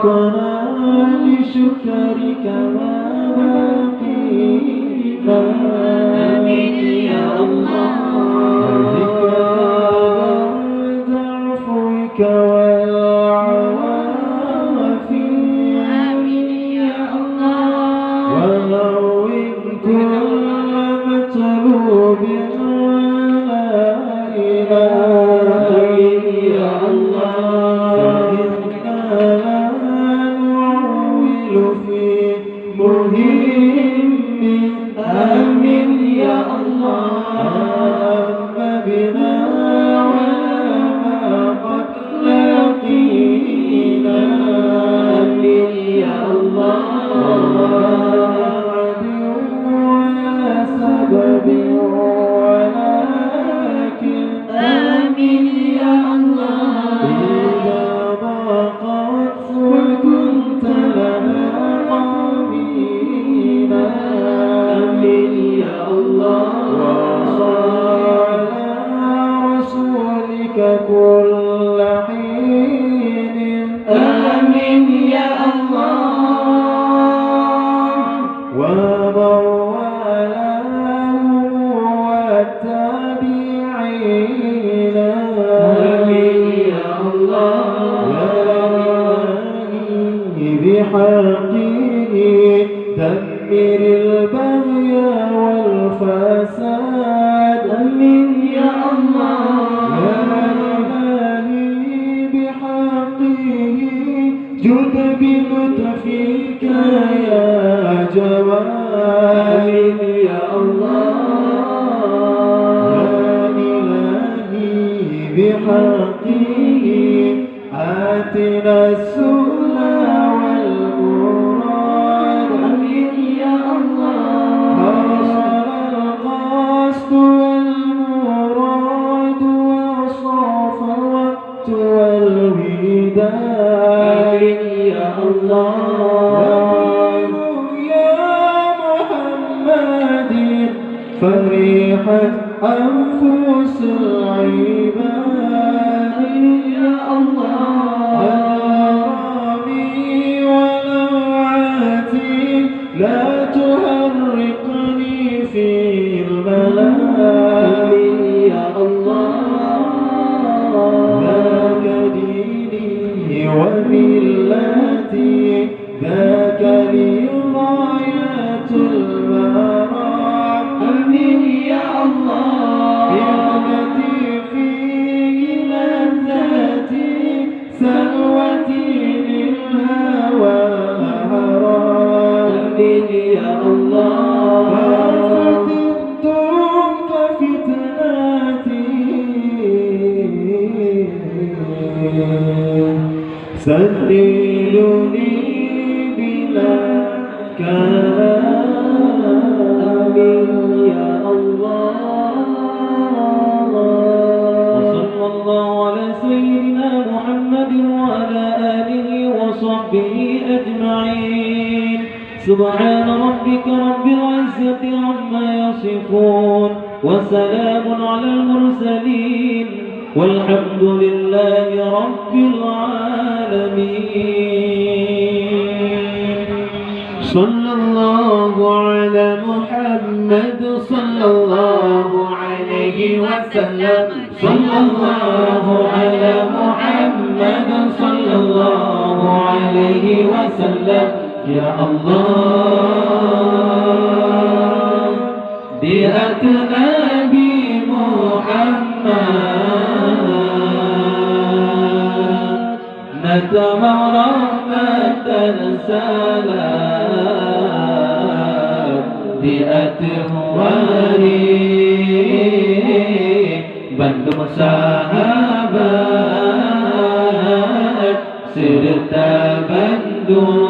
خلقنا لشكرك ما بقينا آمين يا الله وذكرك عفوك والعوافي آمين يا الله ونور كل مطلوب آمين يا الله بنا ولا ما قد لقينا آمين يا الله ولا سبب ولكن آمين يا الله إذا ضاقت وكنت لها قابينا آمين يا الله وصل على رسولك كل حين آمين يا الله ومن والاه والتابعين آمين يا الله بحقه دمر البغي والفساد آمين يا الله يا إلهي بحقه جد بلطفك يا جواد آمين يا الله يا إلهي بحقه آتنا السؤل والمراد آمين يا الله حصل القصد والمراد وصاف الوقت والوداد آمين يا الله يا محمد فرحت أنفس العباد يا الله لا تهرقني في الملاء يا الله ذاك ديني وملتي ذاك لي غاية المرام آمين يا الله بهجتي فيه لذاتي سلوتي للهوى آمين يا الله فتنتك فتناتي سللني بلا كلام يا الله وصلى الله على سيدنا محمد وعلى آله وصحبه أجمعين سبحان ربك رب العزة عما يصفون وسلام على المرسلين والحمد لله رب العالمين صلى الله على محمد صلى الله عليه وسلم صلى الله على محمد صلى الله عليه وسلم يا الله ديئتنا بمحمد نتمع رحمة سلام ديئته وري بندم sahabat serta bandung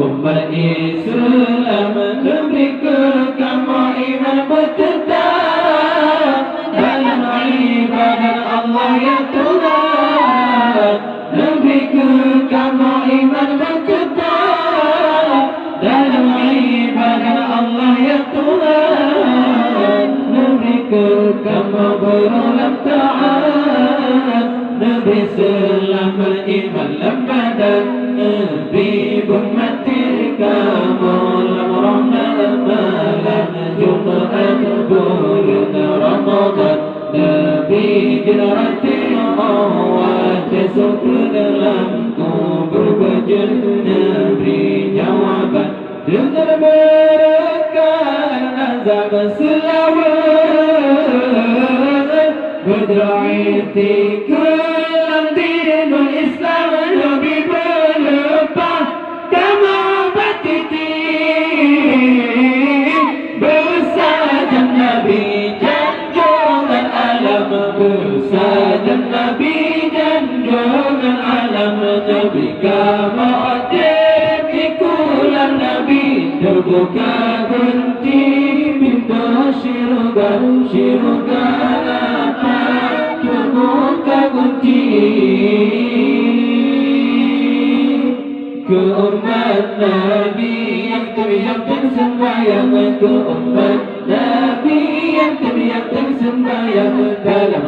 umat Islam lebih kekama iman bertetap dalam ibadat Allah ya Tuhan lebih kekama iman bertetap dalam ibadat Allah ya Tuhan lebih kekama berulang taat Nabi الإيمان لما النبي بأمتك مول أمرنا ما لم جمعة بولد رمضان نبي جنرة الأوات سكن لم كبر بجن نبري جوابا dengan berkat azab selawat berdoa kulam dinul Islam lebih berlepas kamu batiti bersajan Nabi janjungan alam bersajan Nabi janjungan alam Nabi kamu terbuka kunci pintu syurga syurga lapar terbuka kunci ke umat Nabi yang teriakkan sembahyang ke umat Nabi yang teriakkan sembahyang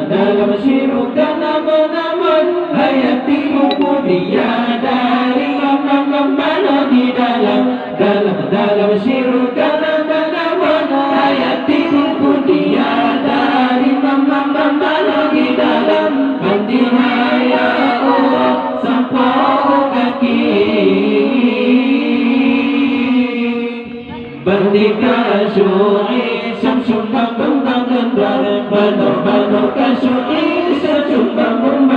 dalam syurga nama-nama hayati ubudiyah dari mana di dalam syurga nama-nama hayati ubudiyah dari mana di dalam hati haya Allah sampai kaki Berdika syu'i syamsum bambang bangun bareng Banur kasyu'i syamsum bambang